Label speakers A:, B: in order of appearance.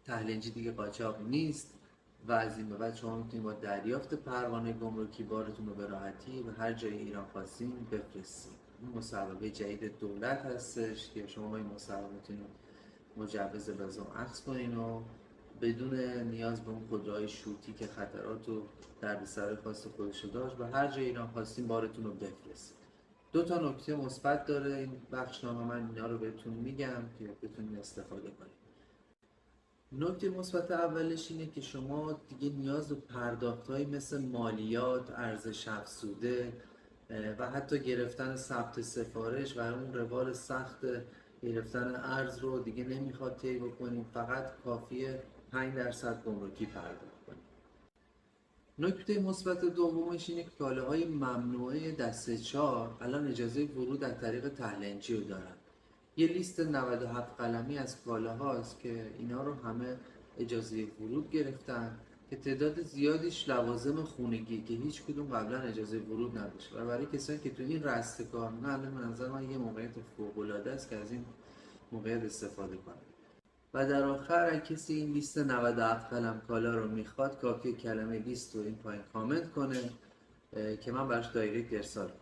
A: تحلیل‌جی دیگه قاچاق نیست و از این به بعد شما میتونید با دریافت پروانه گمرکی بارتون رو به راحتی به هر جای ایران خواستین بفرستید. این مصوبه جدید دولت هستش که شما با این مصوبه میتونید مجوز لازم اخذ کنین و بدون نیاز به اون خودروهای شوتی که خطرات و دردسر خاص خودشو داشت به هر جای ایران خواستین بارتون رو بفرستید. دو تا نکته مثبت داره این بخشنامه، من اینا رو بهتون میگم که بتونید استفاده کنید. نکته مثبت اولش اینه که شما دیگه نیاز به پرداخت‌هایی مثل مالیات، ارزش افزوده و حتی گرفتن ثبت سفارش و اون روال سخت گرفتن ارز رو دیگه نمیخواد طی بکنید، فقط کافیه 5% گمرکی پرداخت کنید. نکته مثبت دومش اینه که کالاهای ممنوعه دسته 4 الان اجازه ورود از طریق تهلنجی رو دارن. یه لیست 97 قلمی از کالاهاست که اینا رو همه اجازه ورود گرفتن که تعداد زیادیش لوازم خونگی که هیچ کدوم قبلا اجازه ورود نداشت و برای کسانی که تو این رسته کار نه، الان به نظر من یه موقعیت فوق‌العاده است که از این موقعیت استفاده کنه. و در آخر اگه کسی این لیست 97 قلم کالا رو میخواد کافیه کلمه لیست رو این پایین کامنت کنه که من براش دایرکت ارسال کنم.